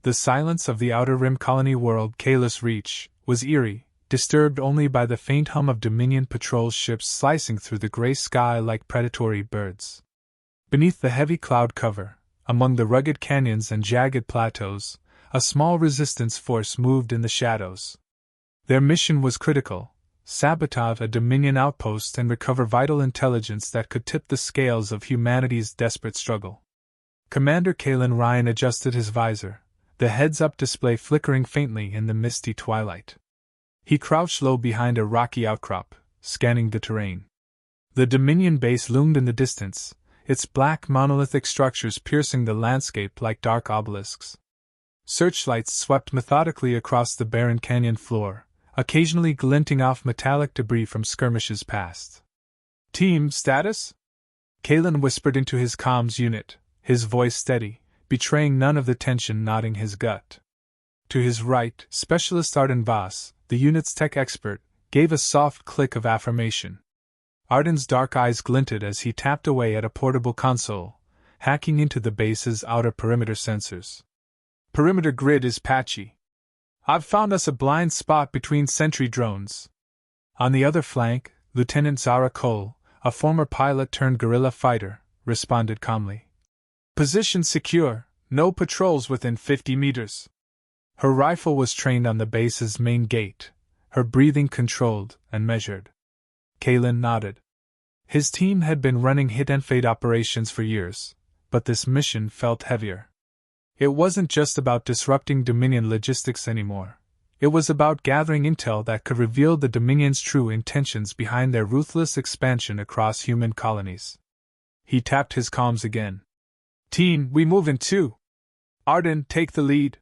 The silence of the Outer Rim colony world Kalos Reach was eerie, disturbed only by the faint hum of Dominion patrol ships slicing through the gray sky like predatory birds. Beneath the heavy cloud cover, among the rugged canyons and jagged plateaus, a small resistance force moved in the shadows. Their mission was critical: sabotage a Dominion outpost and recover vital intelligence that could tip the scales of humanity's desperate struggle. Commander Kaine Ryan adjusted his visor, the heads-up display flickering faintly in the misty twilight. He crouched low behind a rocky outcrop, scanning the terrain. The Dominion base loomed in the distance, its black monolithic structures piercing the landscape like dark obelisks. Searchlights swept methodically across the barren canyon floor, occasionally glinting off metallic debris from skirmishes past. "Team status?" Kaine whispered into his comms unit, his voice steady, betraying none of the tension, nodding his gut. To his right, Specialist Arden Voss, the unit's tech expert, gave a soft click of affirmation. Arden's dark eyes glinted as he tapped away at a portable console, hacking into the base's outer perimeter sensors. "Perimeter grid is patchy. I've found us a blind spot between sentry drones." On the other flank, Lieutenant Zara Cole, a former pilot turned guerrilla fighter, responded calmly. "Position secure, no patrols within 50 meters. Her rifle was trained on the base's main gate, her breathing controlled and measured. Kaine nodded. His team had been running hit-and-fade operations for years, but this mission felt heavier. It wasn't just about disrupting Dominion logistics anymore. It was about gathering intel that could reveal the Dominion's true intentions behind their ruthless expansion across human colonies. He tapped his comms again. "Team, we move in 2. Arden, take the lead."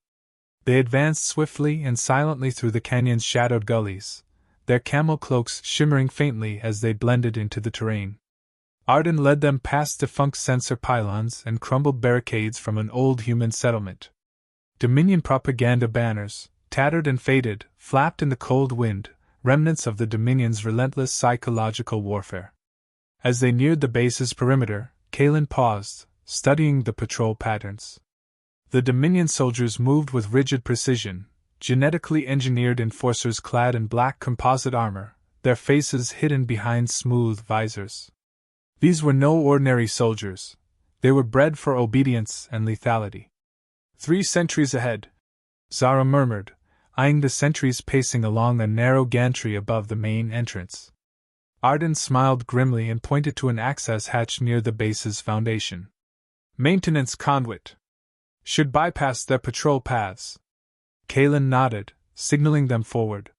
They advanced swiftly and silently through the canyon's shadowed gullies, their camel cloaks shimmering faintly as they blended into the terrain. Arden led them past defunct sensor pylons and crumbled barricades from an old human settlement. Dominion propaganda banners, tattered and faded, flapped in the cold wind, remnants of the Dominion's relentless psychological warfare. As they neared the base's perimeter, Kaine paused, studying the patrol patterns. The Dominion soldiers moved with rigid precision, genetically engineered enforcers clad in black composite armor, their faces hidden behind smooth visors. These were no ordinary soldiers. They were bred for obedience and lethality. 3 sentries ahead, Zara murmured, eyeing the sentries pacing along a narrow gantry above the main entrance. Arden smiled grimly and pointed to an access hatch near the base's foundation. "Maintenance conduit. Should bypass their patrol paths." Kaine nodded, signaling them forward.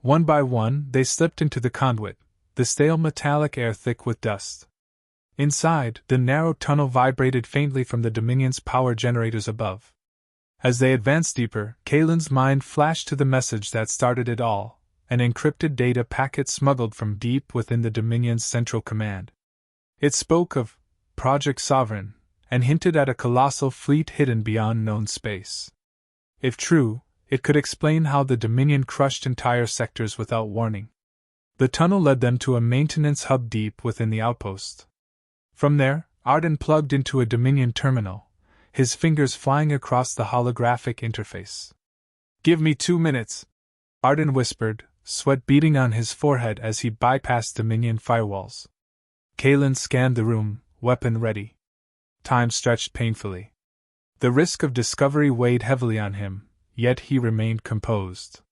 One by one, they slipped into the conduit, the stale metallic air thick with dust. Inside, the narrow tunnel vibrated faintly from the Dominion's power generators above. As they advanced deeper, Kaine's mind flashed to the message that started it all, an encrypted data packet smuggled from deep within the Dominion's central command. It spoke of Project Sovereign, and hinted at a colossal fleet hidden beyond known space. If true, it could explain how the Dominion crushed entire sectors without warning. The tunnel led them to a maintenance hub deep within the outpost. From there, Arden plugged into a Dominion terminal, his fingers flying across the holographic interface. "Give me 2 minutes," Arden whispered, sweat beading on his forehead as he bypassed Dominion firewalls. Kaine scanned the room, weapon ready. Time stretched painfully. The risk of discovery weighed heavily on him, yet he remained composed.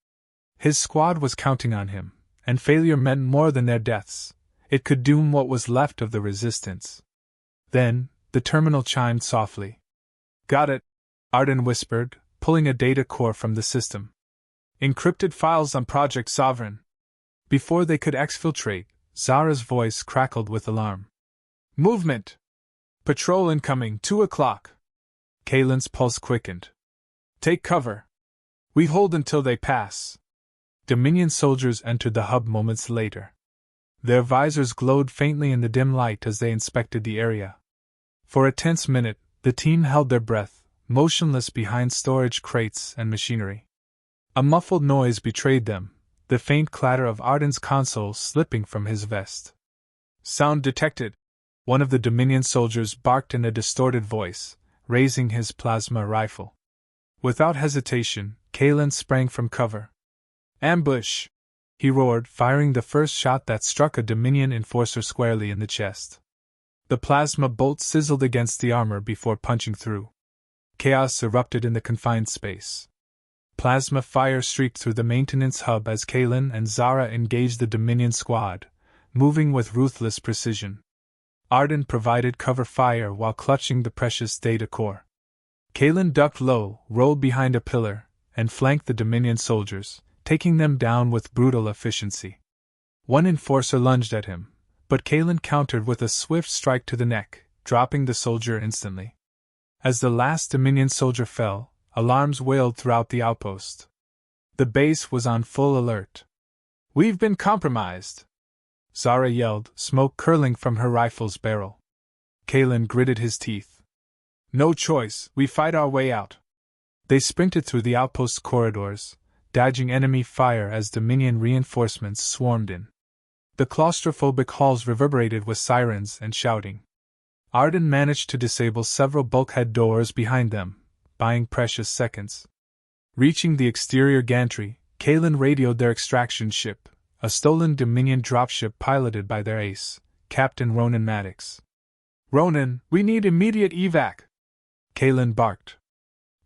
His squad was counting on him, and failure meant more than their deaths. It could doom what was left of the resistance. Then, the terminal chimed softly. "Got it," Arden whispered, pulling a data core from the system. "Encrypted files on Project Sovereign." Before they could exfiltrate, Zara's voice crackled with alarm. "Movement! Patrol incoming, 2 o'clock. Kaine's pulse quickened. "Take cover. We hold until they pass." Dominion soldiers entered the hub moments later. Their visors glowed faintly in the dim light as they inspected the area. For a tense minute, the team held their breath, motionless behind storage crates and machinery. A muffled noise betrayed them, the faint clatter of Arden's console slipping from his vest. "Sound detected," one of the Dominion soldiers barked in a distorted voice, raising his plasma rifle. Without hesitation, Kaine sprang from cover. "Ambush!" he roared, firing the first shot that struck a Dominion enforcer squarely in the chest. The plasma bolt sizzled against the armor before punching through. Chaos erupted in the confined space. Plasma fire streaked through the maintenance hub as Kaine and Zara engaged the Dominion squad, moving with ruthless precision. Arden provided cover fire while clutching the precious data core. Kaine ducked low, rolled behind a pillar, and flanked the Dominion soldiers, taking them down with brutal efficiency. One enforcer lunged at him, but Kaine countered with a swift strike to the neck, dropping the soldier instantly. As the last Dominion soldier fell, alarms wailed throughout the outpost. The base was on full alert. "We've been compromised!" Zara yelled, smoke curling from her rifle's barrel. Kaine gritted his teeth. "No choice, we fight our way out." They sprinted through the outpost corridors, dodging enemy fire as Dominion reinforcements swarmed in. The claustrophobic halls reverberated with sirens and shouting. Arden managed to disable several bulkhead doors behind them, buying precious seconds. Reaching the exterior gantry, Kaine radioed their extraction ship, a stolen Dominion dropship piloted by their ace, Captain Joran Ryker. "Ronan, we need immediate evac!" Kaine barked.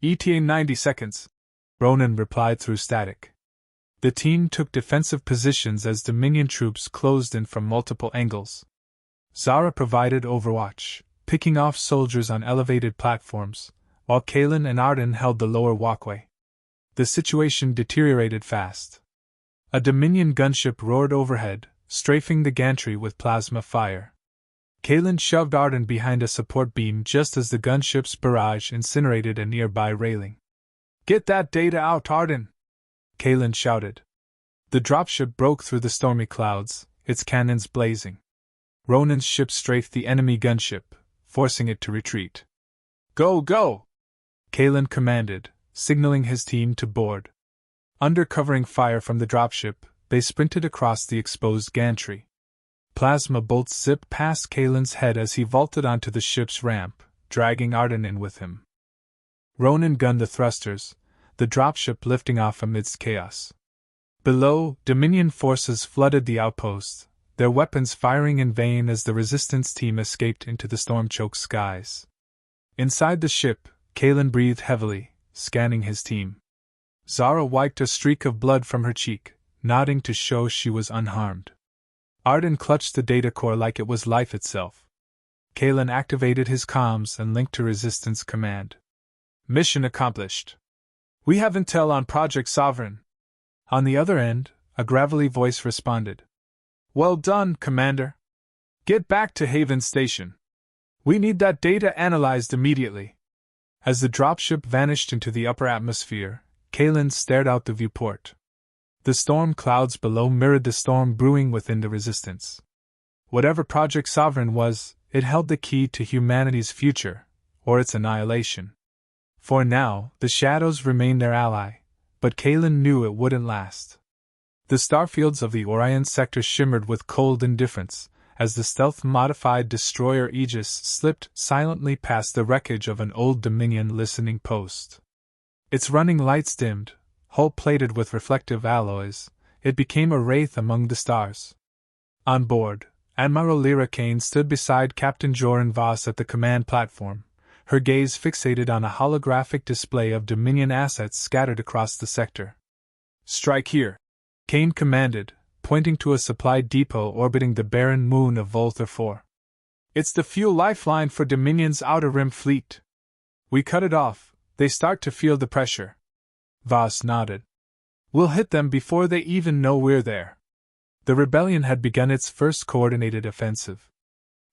"ETA 90 seconds," Ronan replied through static. The team took defensive positions as Dominion troops closed in from multiple angles. Zara provided overwatch, picking off soldiers on elevated platforms, while Kaine and Arden held the lower walkway. The situation deteriorated fast. A Dominion gunship roared overhead, strafing the gantry with plasma fire. Kaine shoved Arden behind a support beam just as the gunship's barrage incinerated a nearby railing. "Get that data out, Arden!" Kaine shouted. The dropship broke through the stormy clouds, its cannons blazing. Ronan's ship strafed the enemy gunship, forcing it to retreat. "Go, go!" Kaine commanded, signaling his team to board. Under covering fire from the dropship, they sprinted across the exposed gantry. Plasma bolts zipped past Kaine's head as he vaulted onto the ship's ramp, dragging Arden in with him. Ronan gunned the thrusters, the dropship lifting off amidst chaos. Below, Dominion forces flooded the outpost, their weapons firing in vain as the resistance team escaped into the storm-choked skies. Inside the ship, Kaine breathed heavily, scanning his team. Zara wiped a streak of blood from her cheek, nodding to show she was unharmed. Arden clutched the data core like it was life itself. Kaine activated his comms and linked to Resistance Command. "Mission accomplished. We have intel on Project Sovereign." On the other end, a gravelly voice responded. "Well done, Commander. Get back to Haven Station. We need that data analyzed immediately." As the dropship vanished into the upper atmosphere, Kaine stared out the viewport. The storm clouds below mirrored the storm brewing within the Resistance. Whatever Project Sovereign was, it held the key to humanity's future, or its annihilation. For now, the shadows remained their ally, but Kaine knew it wouldn't last. The starfields of the Orion sector shimmered with cold indifference, as the stealth-modified destroyer Aegis slipped silently past the wreckage of an old Dominion listening post. Its running lights dimmed, hull plated with reflective alloys, it became a wraith among the stars. On board, Admiral Mira Kaine stood beside Captain Joran Ryker at the command platform, her gaze fixated on a holographic display of Dominion assets scattered across the sector. "Strike here," Kaine commanded, pointing to a supply depot orbiting the barren moon of Volther 4. "It's the fuel lifeline for Dominion's Outer Rim fleet. We cut it off, they start to feel the pressure." Voss nodded. "We'll hit them before they even know we're there." The rebellion had begun its first coordinated offensive.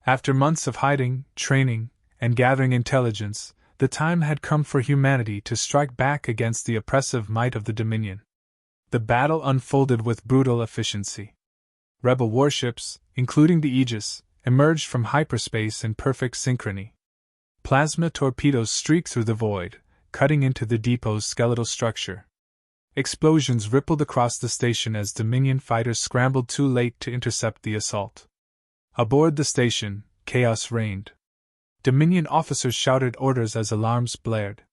After months of hiding, training, and gathering intelligence, the time had come for humanity to strike back against the oppressive might of the Dominion. The battle unfolded with brutal efficiency. Rebel warships, including the Aegis, emerged from hyperspace in perfect synchrony. Plasma torpedoes streaked through the void, cutting into the depot's skeletal structure. Explosions rippled across the station as Dominion fighters scrambled too late to intercept the assault. Aboard the station, chaos reigned. Dominion officers shouted orders as alarms blared.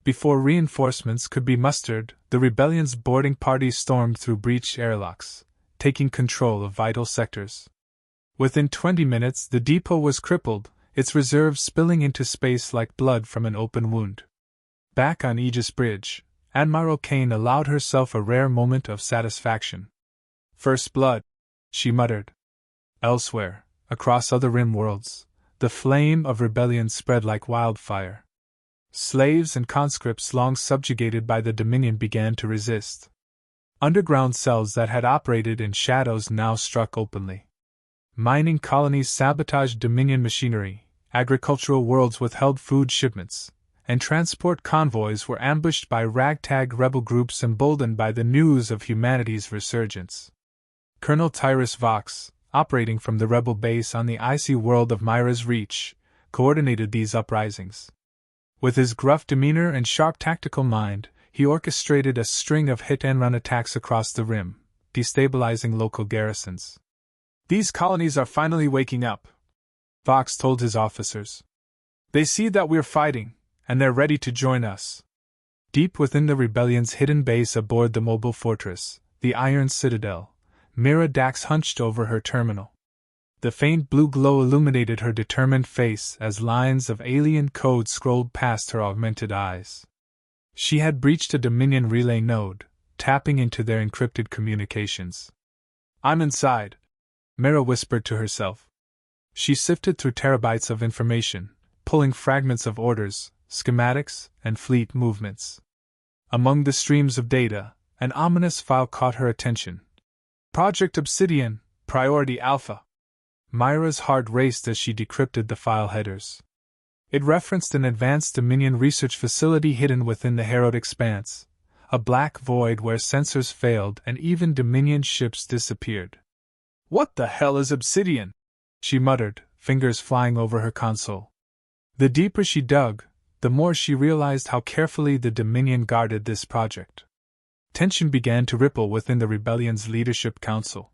Before reinforcements could be mustered, the rebellion's boarding party stormed through breached airlocks, taking control of vital sectors. Within 20 minutes, the depot was crippled, its reserves spilling into space like blood from an open wound. Back on Aegis Bridge, Admiral Kaine allowed herself a rare moment of satisfaction. First blood, she muttered. Elsewhere, across other rim worlds, the flame of rebellion spread like wildfire. Slaves and conscripts long subjugated by the Dominion began to resist. Underground cells that had operated in shadows now struck openly. Mining colonies sabotaged Dominion machinery, agricultural worlds withheld food shipments, and transport convoys were ambushed by ragtag rebel groups emboldened by the news of humanity's resurgence. Colonel Tyrus Vox, operating from the rebel base on the icy world of Mira's Reach, coordinated these uprisings. With his gruff demeanor and sharp tactical mind, he orchestrated a string of hit-and-run attacks across the rim, destabilizing local garrisons. "These colonies are finally waking up," Vox told his officers. "They see that we're fighting, and they're ready to join us." Deep within the rebellion's hidden base aboard the mobile fortress, the Iron Citadel, Mira Dax hunched over her terminal. The faint blue glow illuminated her determined face as lines of alien code scrolled past her augmented eyes. She had breached a Dominion relay node, tapping into their encrypted communications. "I'm inside," Mira whispered to herself. She sifted through terabytes of information, pulling fragments of orders, schematics, and fleet movements. Among the streams of data, an ominous file caught her attention. "Project Obsidian, Priority Alpha." Mira's heart raced as she decrypted the file headers. It referenced an advanced Dominion research facility hidden within the harrowed expanse, a black void where sensors failed and even Dominion ships disappeared. "What the hell is Obsidian?" she muttered, fingers flying over her console. The deeper she dug, the more she realized how carefully the Dominion guarded this project. Tension began to ripple within the rebellion's leadership council.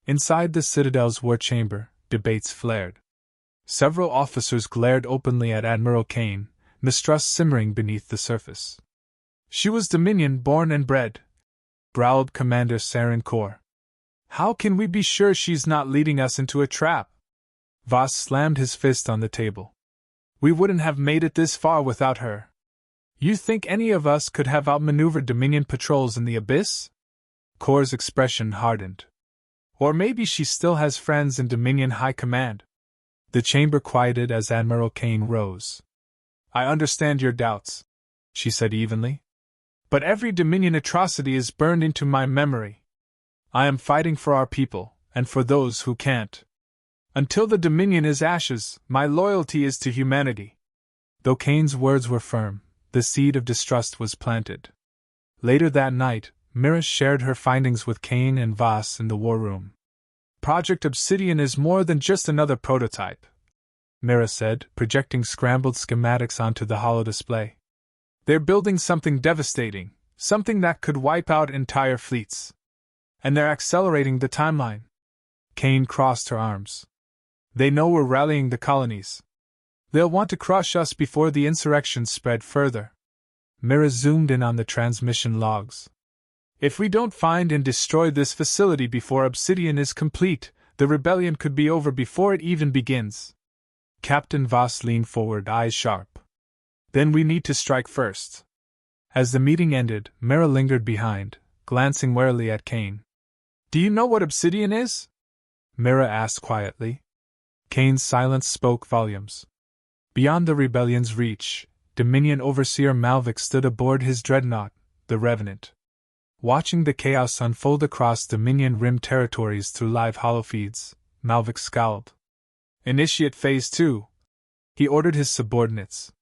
Inside the Citadel's war chamber, debates flared. Several officers glared openly at Admiral Kaine, mistrust simmering beneath the surface. "She was Dominion-born and bred," growled Commander Kor. "How can we be sure she's not leading us into a trap?" Voss slammed his fist on the table. "We wouldn't have made it this far without her. You think any of us could have outmaneuvered Dominion patrols in the abyss?" Kor's expression hardened. "Or maybe she still has friends in Dominion High Command." The chamber quieted as Admiral Kaine rose. "I understand your doubts," she said evenly. "But every Dominion atrocity is burned into my memory. I am fighting for our people, and for those who can't. Until the Dominion is ashes, my loyalty is to humanity." Though Kaine's words were firm, the seed of distrust was planted. Later that night, Mira shared her findings with Kaine and Voss in the war room. "Project Obsidian is more than just another prototype," Mira said, projecting scrambled schematics onto the holodisplay. "They're building something devastating, something that could wipe out entire fleets. And they're accelerating the timeline." Kaine crossed her arms. "They know we're rallying the colonies. They'll want to crush us before the insurrection spread further." Mira zoomed in on the transmission logs. "If we don't find and destroy this facility before Obsidian is complete, the rebellion could be over before it even begins." Captain Voss leaned forward, eyes sharp. "Then we need to strike first." As the meeting ended, Mira lingered behind, glancing warily at Kaine. "Do you know what Obsidian is?" Mira asked quietly. Kaine's silence spoke volumes. Beyond the rebellion's reach, Dominion Overseer Malvik stood aboard his dreadnought, the Revenant. Watching the chaos unfold across Dominion Rim territories through live holofeeds, Malvik scowled. "Initiate Phase 2. He ordered his subordinates.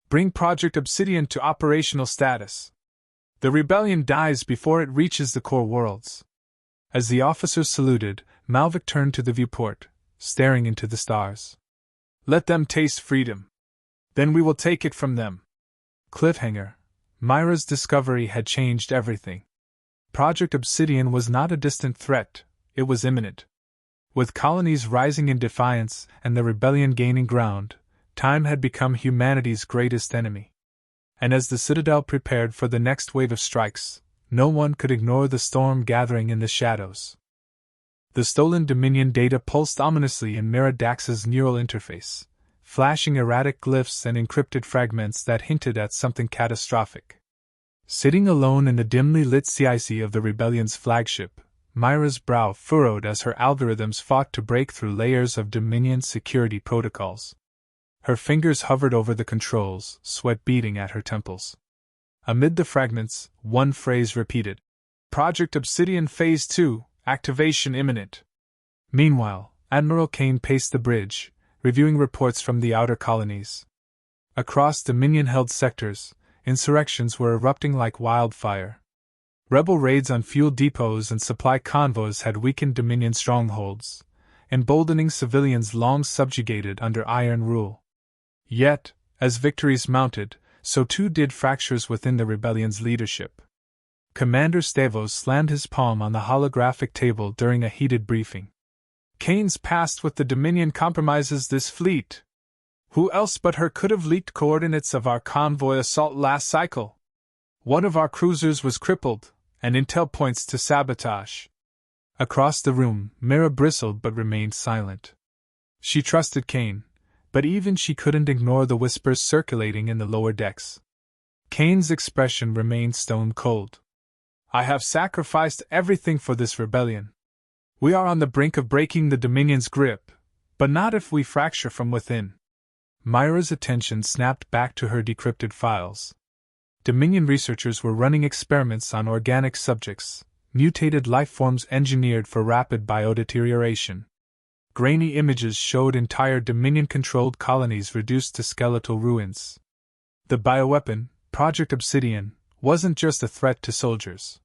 "Bring Project Obsidian to operational status. The rebellion dies before it reaches the core worlds." As the officers saluted, Malvik turned to the viewport, staring into the stars. "Let them taste freedom. Then we will take it from them." Cliffhanger. Mira's discovery had changed everything. Project Obsidian was not a distant threat, it was imminent. With colonies rising in defiance and the rebellion gaining ground, time had become humanity's greatest enemy. And as the Citadel prepared for the next wave of strikes, no one could ignore the storm gathering in the shadows. The stolen Dominion data pulsed ominously in Mira Dax's neural interface, flashing erratic glyphs and encrypted fragments that hinted at something catastrophic. Sitting alone in the dimly lit CIC of the Rebellion's flagship, Mira's brow furrowed as her algorithms fought to break through layers of Dominion security protocols. Her fingers hovered over the controls, sweat beading at her temples. Amid the fragments, one phrase repeated. Project Obsidian Phase 2, activation imminent. Meanwhile, Admiral Kaine paced the bridge, reviewing reports from the outer colonies. Across Dominion-held sectors, insurrections were erupting like wildfire. Rebel raids on fuel depots and supply convoys had weakened Dominion strongholds, emboldening civilians long subjugated under iron rule. Yet, as victories mounted, so too did fractures within the rebellion's leadership. Commander Talos slammed his palm on the holographic table during a heated briefing. Kaine's past with the Dominion compromises this fleet. Who else but her could have leaked coordinates of our convoy assault last cycle? One of our cruisers was crippled, and intel points to sabotage. Across the room, Mira bristled but remained silent. She trusted Kaine, but even she couldn't ignore the whispers circulating in the lower decks. Kaine's expression remained stone cold. I have sacrificed everything for this rebellion. We are on the brink of breaking the Dominion's grip, but not if we fracture from within. Mira's attention snapped back to her decrypted files. Dominion researchers were running experiments on organic subjects, mutated life forms engineered for rapid biodeterioration. Grainy images showed entire Dominion-controlled colonies reduced to skeletal ruins. The bioweapon, Project Obsidian, wasn't just a threat to soldiers.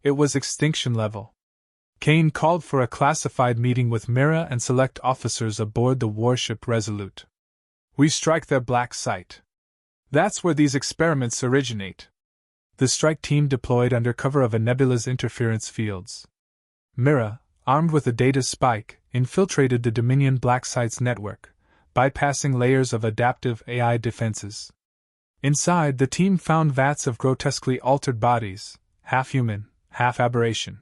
It was extinction level. Kaine called for a classified meeting with Mira and select officers aboard the warship Resolute. We strike their black site. That's where these experiments originate. The strike team deployed under cover of a nebula's interference fields. Mira, armed with a data spike, infiltrated the Dominion black site's network, bypassing layers of adaptive AI defenses. Inside, the team found vats of grotesquely altered bodies, half human, half aberration.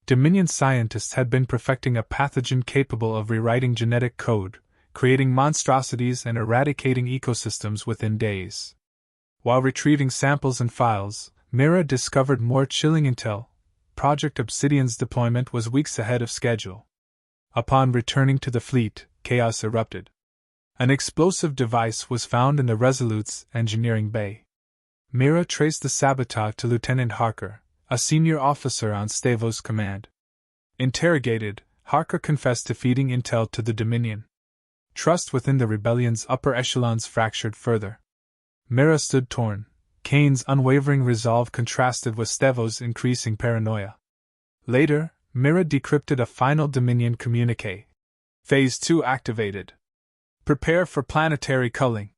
Dominion scientists had been perfecting a pathogen capable of rewriting genetic code, creating monstrosities and eradicating ecosystems within days. While retrieving samples and files, Mira discovered more chilling intel. Project Obsidian's deployment was weeks ahead of schedule. Upon returning to the fleet, chaos erupted. An explosive device was found in the Resolute's engineering bay. Mira traced the sabotage to Lieutenant Harker, a senior officer on Stavos' command. Interrogated, Harker confessed to feeding intel to the Dominion. Trust within the rebellion's upper echelons fractured further. Mira stood torn. Kaine's unwavering resolve contrasted with Stavos' increasing paranoia. Later, Mira decrypted a final Dominion communique. Phase 2 activated. Prepare for planetary culling.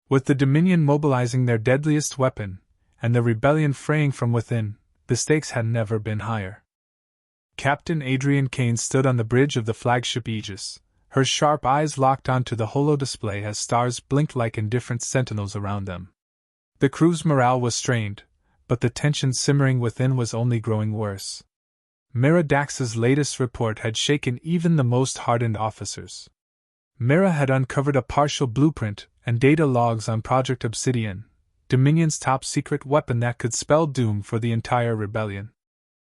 With the Dominion mobilizing their deadliest weapon, and the rebellion fraying from within, the stakes had never been higher. Captain Adrian Kaine stood on the bridge of the flagship Aegis, her sharp eyes locked onto the holo-display as stars blinked like indifferent sentinels around them. The crew's morale was strained, but the tension simmering within was only growing worse. Mira Dax's latest report had shaken even the most hardened officers. Mira had uncovered a partial blueprint and data logs on Project Obsidian, Dominion's top-secret weapon that could spell doom for the entire rebellion.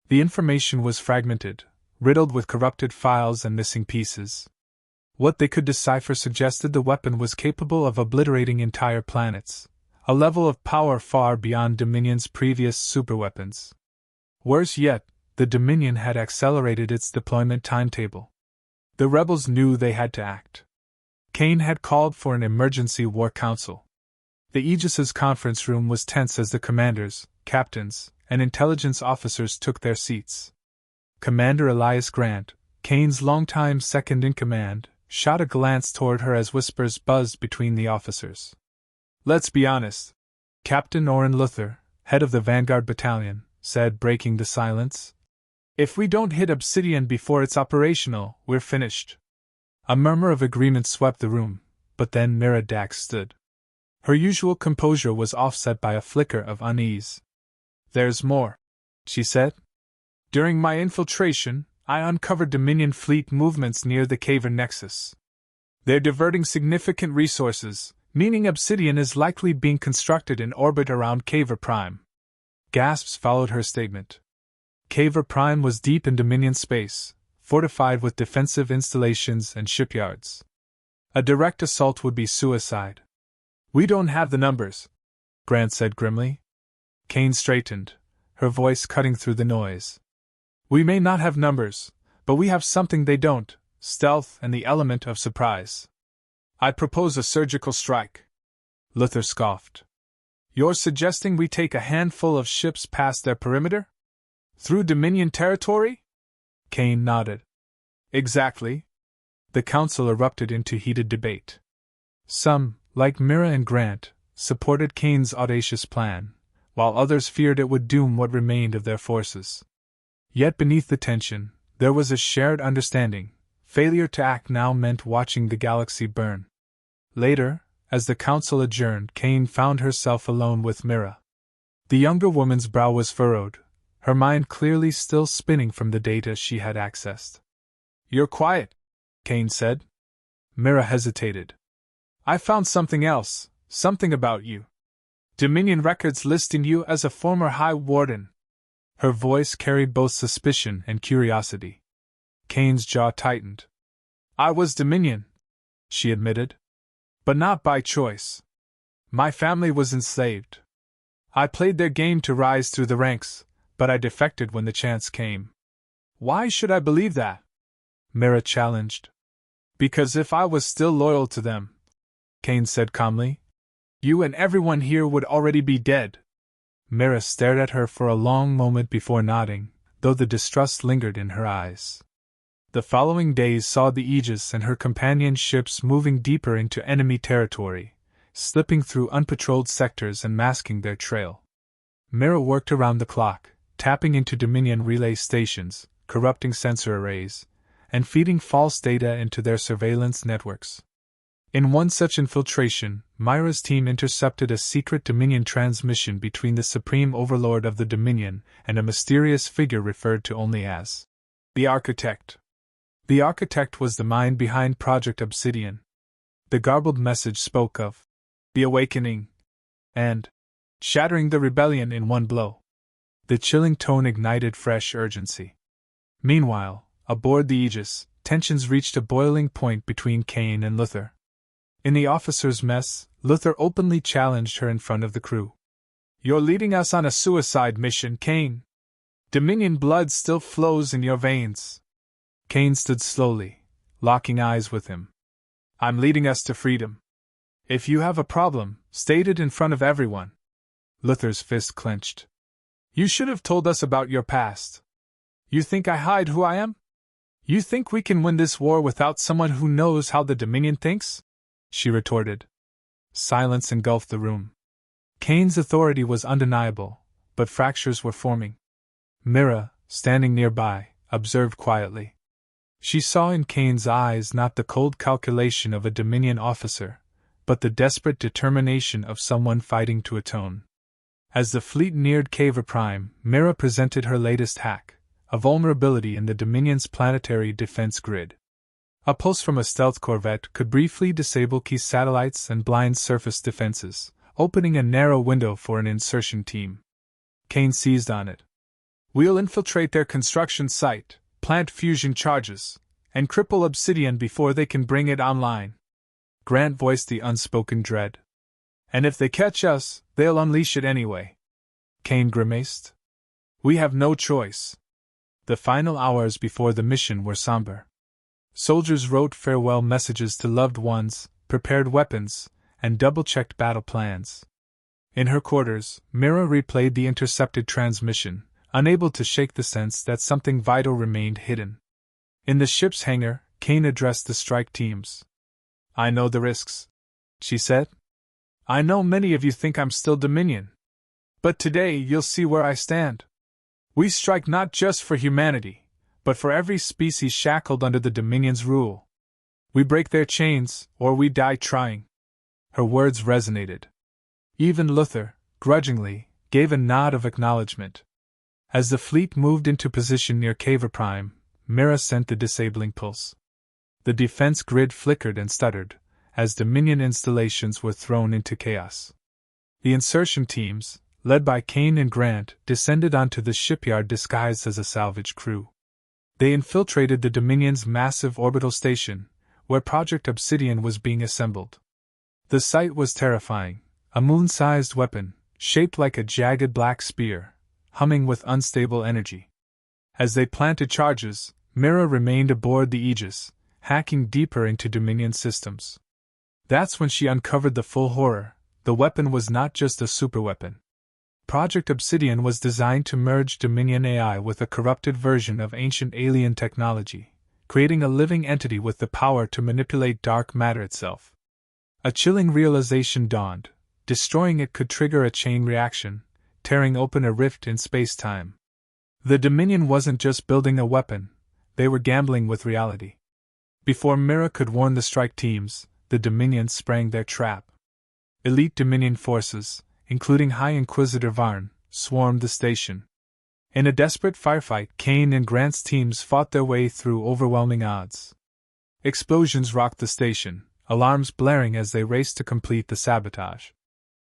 The information was fragmented, riddled with corrupted files and missing pieces. What they could decipher suggested the weapon was capable of obliterating entire planets, a level of power far beyond Dominion's previous superweapons. Worse yet, the Dominion had accelerated its deployment timetable. The rebels knew they had to act. Kaine had called for an emergency war council. The Aegis's conference room was tense as the commanders, captains, and intelligence officers took their seats. Commander Elias Grant, Kaine's longtime second-in-command, shot a glance toward her as whispers buzzed between the officers. Let's be honest. Captain Oren Luther, head of the Vanguard Battalion, said, breaking the silence. If we don't hit Obsidian before it's operational, we're finished. A murmur of agreement swept the room, but then Mira Dax stood. Her usual composure was offset by a flicker of unease. "There's more," she said. "During my infiltration, I uncovered Dominion fleet movements near the Caver Nexus. They're diverting significant resources, meaning Obsidian is likely being constructed in orbit around Caver Prime." Gasps followed her statement. Caver Prime was deep in Dominion space, fortified with defensive installations and shipyards. A direct assault would be suicide. "We don't have the numbers," Grant said grimly. Kaine straightened, her voice cutting through the noise. "We may not have numbers, but we have something they don't: stealth and the element of surprise." "I propose a surgical strike," Luther scoffed. "You're suggesting we take a handful of ships past their perimeter? Through Dominion territory?" Kaine nodded. "Exactly." The council erupted into heated debate. Some, like Mira and Grant, supported Kaine's audacious plan, while others feared it would doom what remained of their forces. Yet beneath the tension, there was a shared understanding: failure to act now meant watching the galaxy burn. Later, as the council adjourned, Kaine found herself alone with Mira. The younger woman's brow was furrowed, her mind clearly still spinning from the data she had accessed. "You're quiet," Kaine said. Mira hesitated. "I found something else, something about you. Dominion records listing you as a former High Warden." Her voice carried both suspicion and curiosity. Kaine's jaw tightened. "I was Dominion," she admitted. "But not by choice. My family was enslaved. I played their game to rise through the ranks, but I defected when the chance came." "Why should I believe that?" Mira challenged. "Because if I was still loyal to them," Kaine said calmly, "you and everyone here would already be dead." Mira stared at her for a long moment before nodding, though the distrust lingered in her eyes. The following days saw the Aegis and her companion ships moving deeper into enemy territory, slipping through unpatrolled sectors and masking their trail. Mira worked around the clock, tapping into Dominion relay stations, corrupting sensor arrays, and feeding false data into their surveillance networks. In one such infiltration, Mira's team intercepted a secret Dominion transmission between the Supreme Overlord of the Dominion and a mysterious figure referred to only as the Architect. The Architect was the mind behind Project Obsidian. The garbled message spoke of the awakening and shattering the rebellion in one blow. The chilling tone ignited fresh urgency. Meanwhile, aboard the Aegis, tensions reached a boiling point between Kaine and Luther. In the officers' mess, Luther openly challenged her in front of the crew. "You're leading us on a suicide mission, Kaine. Dominion blood still flows in your veins." Kaine stood slowly, locking eyes with him. "I'm leading us to freedom. If you have a problem, state it in front of everyone." Luther's fist clenched. "You should have told us about your past. You think I hide who I am? You think we can win this war without someone who knows how the Dominion thinks?" she retorted. Silence engulfed the room. Kaine's authority was undeniable, but fractures were forming. Mira, standing nearby, observed quietly. She saw in Kaine's eyes not the cold calculation of a Dominion officer, but the desperate determination of someone fighting to atone. As the fleet neared Caver Prime, Mira presented her latest hack, a vulnerability in the Dominion's planetary defense grid. A pulse from a stealth corvette could briefly disable key satellites and blind surface defenses, opening a narrow window for an insertion team. Kaine seized on it. "We'll infiltrate their construction site, plant fusion charges, and cripple Obsidian before they can bring it online." Grant voiced the unspoken dread. "And if they catch us, they'll unleash it anyway." Kaine grimaced. "We have no choice." The final hours before the mission were somber. Soldiers wrote farewell messages to loved ones, prepared weapons, and double-checked battle plans. In her quarters, Mira replayed the intercepted transmission, unable to shake the sense that something vital remained hidden. In the ship's hangar, Kaine addressed the strike teams. "I know the risks," she said. "I know many of you think I'm still Dominion. But today you'll see where I stand. We strike not just for humanity, but for every species shackled under the Dominion's rule. We break their chains, or we die trying." Her words resonated, Even Luther, grudgingly, gave a nod of acknowledgement. As the fleet moved into position near Caver Prime, Mira sent the disabling pulse. The defense grid flickered and stuttered, as Dominion installations were thrown into chaos. The insertion teams, led by Kaine and Grant, descended onto the shipyard disguised as a salvage crew. They infiltrated the Dominion's massive orbital station, where Project Obsidian was being assembled. The sight was terrifying, a moon-sized weapon, shaped like a jagged black spear, humming with unstable energy. As they planted charges, Mira remained aboard the Aegis, hacking deeper into Dominion systems. That's when she uncovered the full horror. The weapon was not just a superweapon. Project Obsidian was designed to merge Dominion AI with a corrupted version of ancient alien technology, creating a living entity with the power to manipulate dark matter itself. A chilling realization dawned. Destroying it could trigger a chain reaction, tearing open a rift in space-time. The Dominion wasn't just building a weapon, they were gambling with reality. Before Mira could warn the strike teams, the Dominion sprang their trap. Elite Dominion forces, including High Inquisitor Varn, swarmed the station. In a desperate firefight, Kaine and Grant's teams fought their way through overwhelming odds. Explosions rocked the station, alarms blaring as they raced to complete the sabotage.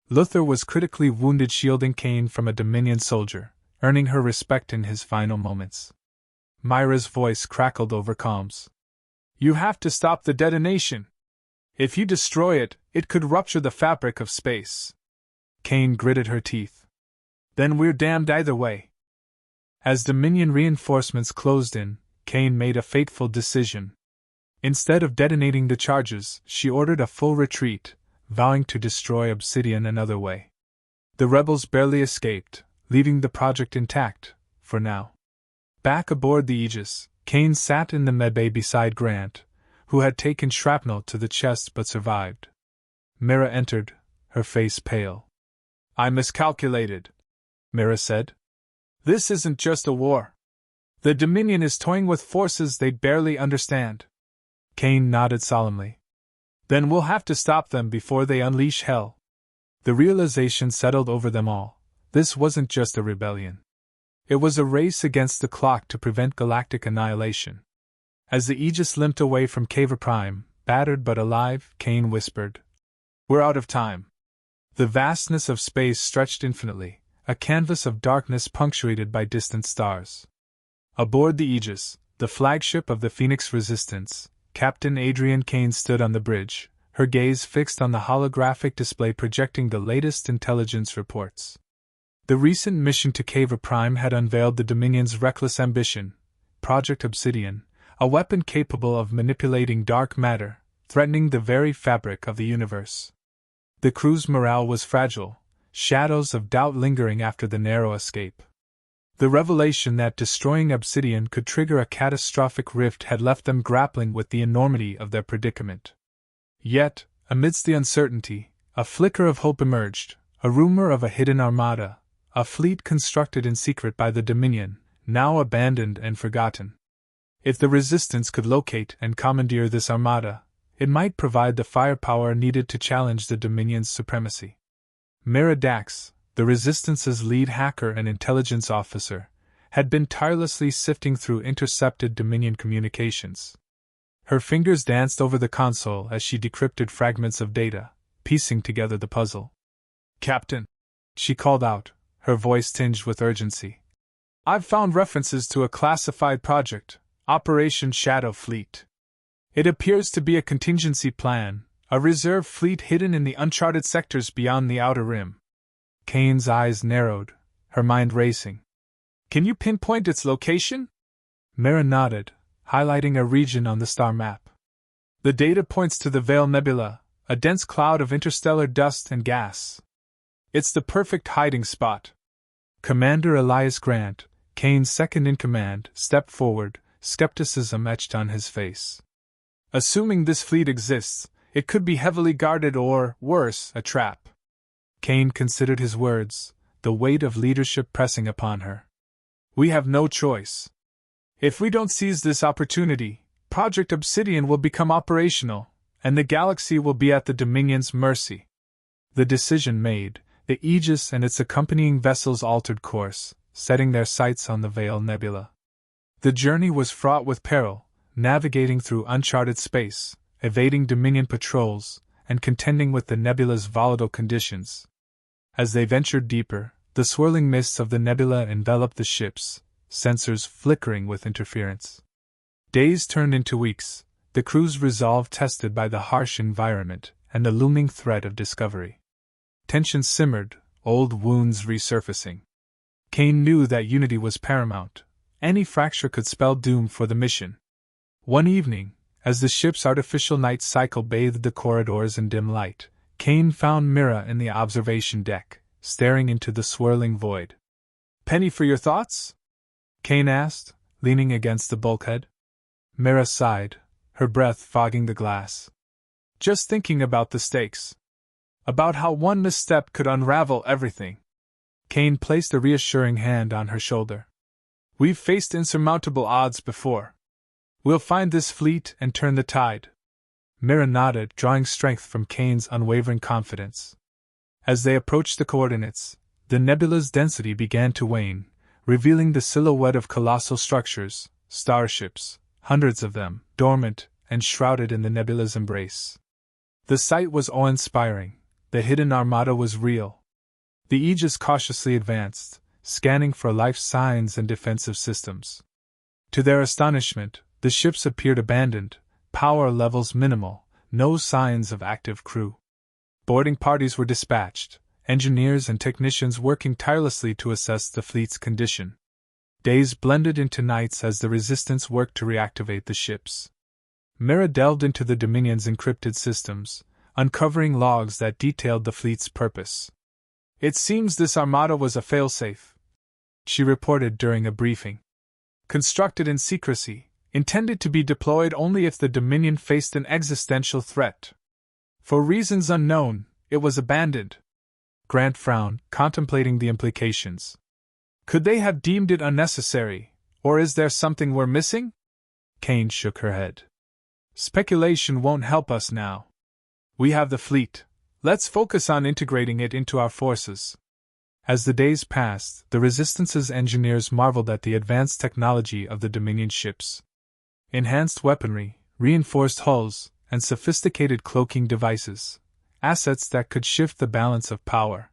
Luther was critically wounded shielding Kaine from a Dominion soldier, earning her respect in his final moments. Mira's voice crackled over comms. "You have to stop the detonation. If you destroy it, it could rupture the fabric of space." Kaine gritted her teeth. "Then we're damned either way." As Dominion reinforcements closed in, Kaine made a fateful decision. Instead of detonating the charges, she ordered a full retreat, vowing to destroy Obsidian another way. The rebels barely escaped, leaving the project intact, for now. Back aboard the Aegis, Kaine sat in the medbay beside Grant, who had taken shrapnel to the chest but survived. Mira entered, her face pale. "I miscalculated," Mira said. "This isn't just a war. The Dominion is toying with forces they barely understand." Kaine nodded solemnly. "Then we'll have to stop them before they unleash hell." The realization settled over them all. This wasn't just a rebellion. It was a race against the clock to prevent galactic annihilation. As the Aegis limped away from Caver Prime, battered but alive, Kaine whispered, "We're out of time." The vastness of space stretched infinitely, a canvas of darkness punctuated by distant stars. Aboard the Aegis, the flagship of the Phoenix Resistance, Captain Adrian Kaine stood on the bridge, her gaze fixed on the holographic display projecting the latest intelligence reports. The recent mission to Caver Prime had unveiled the Dominion's reckless ambition, Project Obsidian, a weapon capable of manipulating dark matter, threatening the very fabric of the universe. The crew's morale was fragile, shadows of doubt lingering after the narrow escape. The revelation that destroying Obsidian could trigger a catastrophic rift had left them grappling with the enormity of their predicament. Yet, amidst the uncertainty, a flicker of hope emerged, a rumor of a hidden armada, a fleet constructed in secret by the Dominion, now abandoned and forgotten. If the Resistance could locate and commandeer this armada, it might provide the firepower needed to challenge the Dominion's supremacy. Mira Dax, the Resistance's lead hacker and intelligence officer, had been tirelessly sifting through intercepted Dominion communications. Her fingers danced over the console as she decrypted fragments of data, piecing together the puzzle. "Captain," she called out, her voice tinged with urgency. "I've found references to a classified project, Operation Shadow Fleet. It appears to be a contingency plan, a reserve fleet hidden in the uncharted sectors beyond the Outer Rim." Kaine's eyes narrowed, her mind racing. "Can you pinpoint its location?" Mira nodded, highlighting a region on the star map. "The data points to the Veil Nebula, a dense cloud of interstellar dust and gas. It's the perfect hiding spot." Commander Elias Grant, Kaine's second-in-command, stepped forward, skepticism etched on his face. "Assuming this fleet exists, it could be heavily guarded or, worse, a trap." Kaine considered his words, the weight of leadership pressing upon her. "We have no choice. If we don't seize this opportunity, Project Obsidian will become operational, and the galaxy will be at the Dominion's mercy." The decision made, the Aegis and its accompanying vessels altered course, setting their sights on the Veil Nebula. The journey was fraught with peril, navigating through uncharted space, evading Dominion patrols, and contending with the nebula's volatile conditions. As they ventured deeper, the swirling mists of the nebula enveloped the ships, sensors flickering with interference. Days turned into weeks, the crew's resolve tested by the harsh environment and the looming threat of discovery. Tension simmered, old wounds resurfacing. Kaine knew that unity was paramount. Any fracture could spell doom for the mission. One evening, as the ship's artificial night cycle bathed the corridors in dim light, Kaine found Mira in the observation deck, staring into the swirling void. "Penny for your thoughts?" Kaine asked, leaning against the bulkhead. Mira sighed, her breath fogging the glass. "Just thinking about the stakes. About how one misstep could unravel everything." Kaine placed a reassuring hand on her shoulder. "We've faced insurmountable odds before. We'll find this fleet and turn the tide." Mira nodded, drawing strength from Kaine's unwavering confidence. As they approached the coordinates, the nebula's density began to wane, revealing the silhouette of colossal structures, starships, hundreds of them, dormant and shrouded in the nebula's embrace. The sight was awe-inspiring. The hidden armada was real. The Aegis cautiously advanced, scanning for life signs and defensive systems. To their astonishment, the ships appeared abandoned, power levels minimal, no signs of active crew. Boarding parties were dispatched, engineers and technicians working tirelessly to assess the fleet's condition. Days blended into nights as the Resistance worked to reactivate the ships. Mira delved into the Dominion's encrypted systems, uncovering logs that detailed the fleet's purpose. "It seems this armada was a failsafe," she reported during a briefing. "Constructed in secrecy, intended to be deployed only if the Dominion faced an existential threat. For reasons unknown, it was abandoned." Grant frowned, contemplating the implications. "Could they have deemed it unnecessary, or is there something we're missing?" Kaine shook her head. "Speculation won't help us now. We have the fleet. Let's focus on integrating it into our forces." As the days passed, the Resistance's engineers marveled at the advanced technology of the Dominion ships. Enhanced weaponry, reinforced hulls, and sophisticated cloaking devices, assets that could shift the balance of power.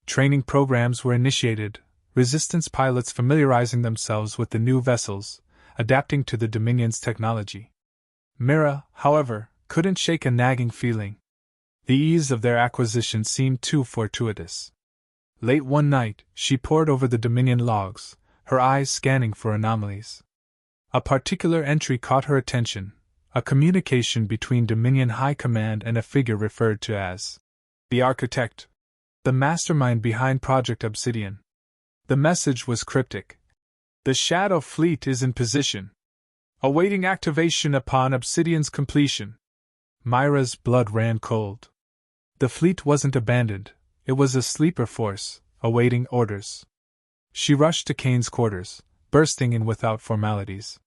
Training programs were initiated, Resistance pilots familiarizing themselves with the new vessels, adapting to the Dominion's technology. Mira, however, couldn't shake a nagging feeling. The ease of their acquisition seemed too fortuitous. Late one night, she pored over the Dominion logs, her eyes scanning for anomalies. A particular entry caught her attention, a communication between Dominion High Command and a figure referred to as the Architect, the mastermind behind Project Obsidian. The message was cryptic. "The Shadow Fleet is in position, awaiting activation upon Obsidian's completion." Mira's blood ran cold. The fleet wasn't abandoned, it was a sleeper force, awaiting orders. She rushed to Kaine's quarters, bursting in without formalities.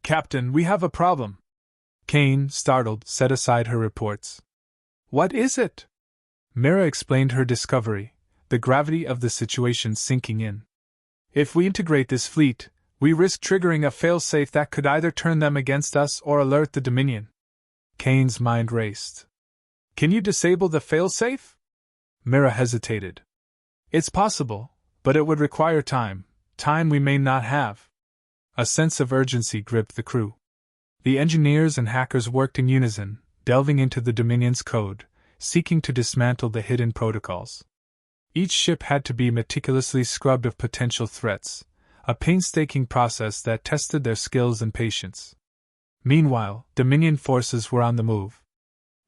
"Captain, we have a problem." Kaine, startled, set aside her reports. "What is it?" Mira explained her discovery, the gravity of the situation sinking in. "If we integrate this fleet, we risk triggering a failsafe that could either turn them against us or alert the Dominion." Kaine's mind raced. "Can you disable the failsafe?" Mira hesitated. "It's possible, but it would require time we may not have." A sense of urgency gripped the crew. The engineers and hackers worked in unison, delving into the Dominion's code, seeking to dismantle the hidden protocols. Each ship had to be meticulously scrubbed of potential threats, a painstaking process that tested their skills and patience. Meanwhile, Dominion forces were on the move.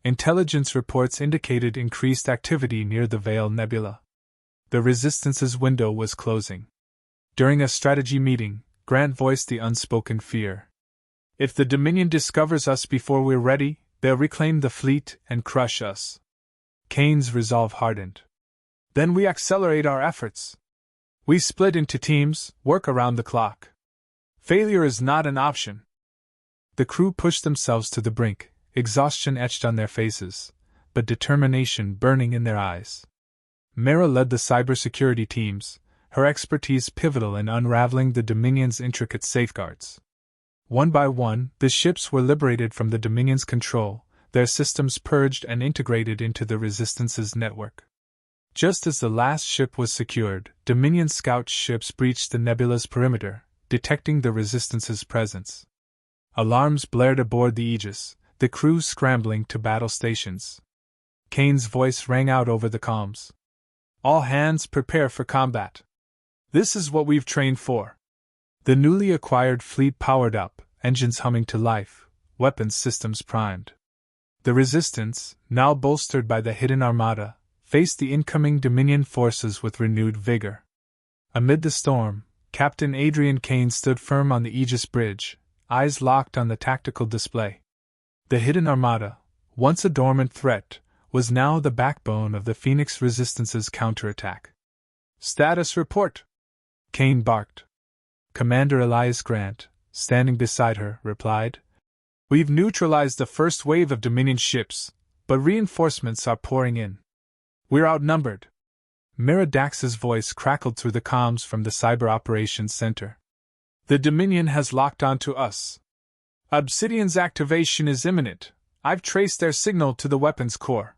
Intelligence reports indicated increased activity near the Veil Nebula. The Resistance's window was closing. During a strategy meeting, Grant voiced the unspoken fear. "If the Dominion discovers us before we're ready, they'll reclaim the fleet and crush us." Kaine's resolve hardened. "Then we accelerate our efforts. We split into teams, work around the clock. Failure is not an option." The crew pushed themselves to the brink, exhaustion etched on their faces, but determination burning in their eyes. Mira led the cybersecurity teams, her expertise pivotal in unraveling the Dominion's intricate safeguards. One by one, the ships were liberated from the Dominion's control, their systems purged and integrated into the Resistance's network. Just as the last ship was secured, Dominion scout ships breached the nebula's perimeter, detecting the Resistance's presence. Alarms blared aboard the Aegis, the crew scrambling to battle stations. Kaine's voice rang out over the comms. "All hands prepare for combat. This is what we've trained for." The newly acquired fleet powered up, engines humming to life, weapons systems primed. The Resistance, now bolstered by the hidden armada, faced the incoming Dominion forces with renewed vigor. Amid the storm, Captain Adrian Kaine stood firm on the Aegis bridge, eyes locked on the tactical display. The hidden armada, once a dormant threat, was now the backbone of the Phoenix Resistance's counterattack. "Status report," Kaine barked. Commander Elias Grant, standing beside her, replied, "We've neutralized the first wave of Dominion ships, but reinforcements are pouring in. We're outnumbered." Mira Dax's voice crackled through the comms from the Cyber Operations Center. "The Dominion has locked onto us. Obsidian's activation is imminent. I've traced their signal to the weapons core.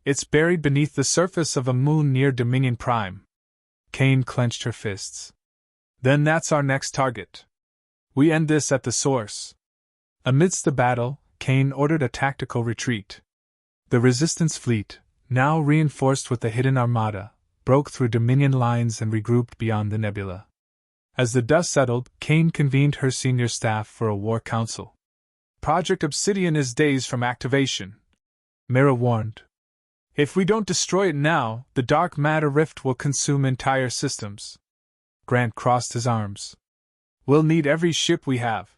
It's buried beneath the surface of a moon near Dominion Prime." Kaine clenched her fists. "Then that's our next target. We end this at the source." Amidst the battle, Kaine ordered a tactical retreat. The Resistance fleet, now reinforced with the hidden armada, broke through Dominion lines and regrouped beyond the nebula. As the dust settled, Kaine convened her senior staff for a war council. "Project Obsidian is days from activation," Mira warned. "If we don't destroy it now, the dark matter rift will consume entire systems." Grant crossed his arms. "We'll need every ship we have.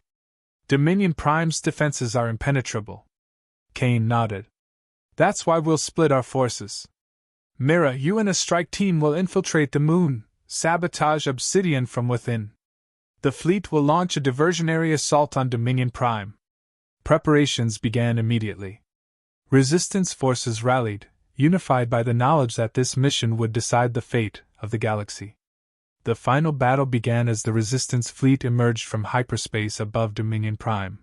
Dominion Prime's defenses are impenetrable." Kaine nodded. "That's why we'll split our forces. Mira, you and a strike team will infiltrate the moon, sabotage Obsidian from within. The fleet will launch a diversionary assault on Dominion Prime." Preparations began immediately. Resistance forces rallied, unified by the knowledge that this mission would decide the fate of the galaxy. The final battle began as the Resistance fleet emerged from hyperspace above Dominion Prime.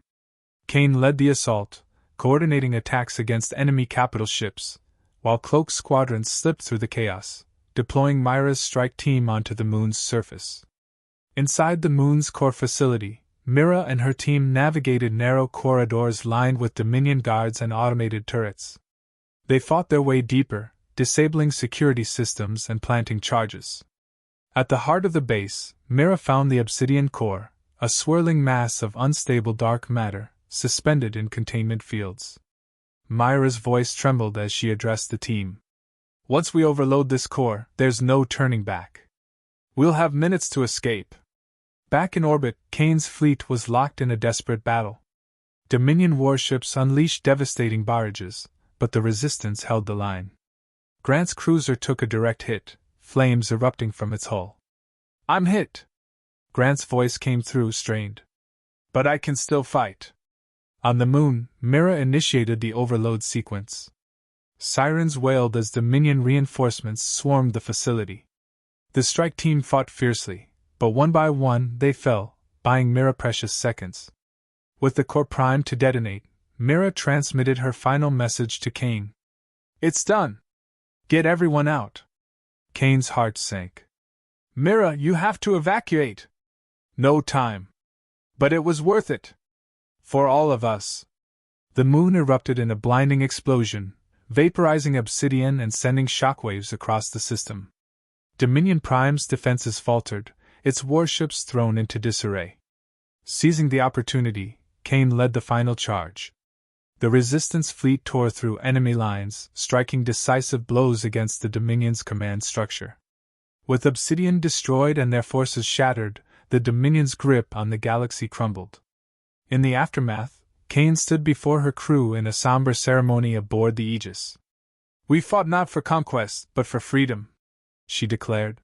Kaine led the assault, coordinating attacks against enemy capital ships, while cloaked squadrons slipped through the chaos, deploying Mira's strike team onto the moon's surface. Inside the moon's core facility, Mira and her team navigated narrow corridors lined with Dominion guards and automated turrets. They fought their way deeper, disabling security systems and planting charges. At the heart of the base, Mira found the Obsidian core, a swirling mass of unstable dark matter, suspended in containment fields. Mira's voice trembled as she addressed the team. "Once we overload this core, there's no turning back. We'll have minutes to escape." Back in orbit, Kaine's fleet was locked in a desperate battle. Dominion warships unleashed devastating barrages, but the Resistance held the line. Grant's cruiser took a direct hit, flames erupting from its hull. "I'm hit." Grant's voice came through strained. "But I can still fight." On the moon, Mira initiated the overload sequence. Sirens wailed as Dominion reinforcements swarmed the facility. The strike team fought fiercely, but one by one they fell, buying Mira precious seconds. With the core primed to detonate, Mira transmitted her final message to Kaine. "It's done. Get everyone out." Kaine's heart sank. "Mira, you have to evacuate." "No time." "But it was worth it. For all of us." The moon erupted in a blinding explosion, vaporizing Obsidian and sending shockwaves across the system. Dominion Prime's defenses faltered, its warships thrown into disarray. Seizing the opportunity, Kaine led the final charge. The Resistance fleet tore through enemy lines, striking decisive blows against the Dominion's command structure. With Obsidian destroyed and their forces shattered, the Dominion's grip on the galaxy crumbled. In the aftermath, Kaine stood before her crew in a somber ceremony aboard the Aegis. "We fought not for conquest, but for freedom," she declared.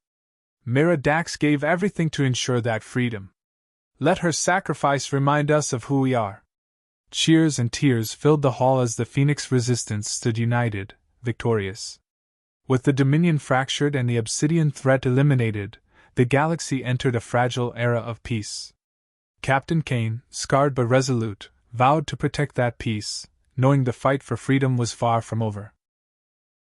"Mira Dax gave everything to ensure that freedom. Let her sacrifice remind us of who we are." Cheers and tears filled the hall as the Phoenix Resistance stood united, victorious. With the Dominion fractured and the Obsidian threat eliminated, the galaxy entered a fragile era of peace. Captain Kaine, scarred but resolute, vowed to protect that peace, knowing the fight for freedom was far from over.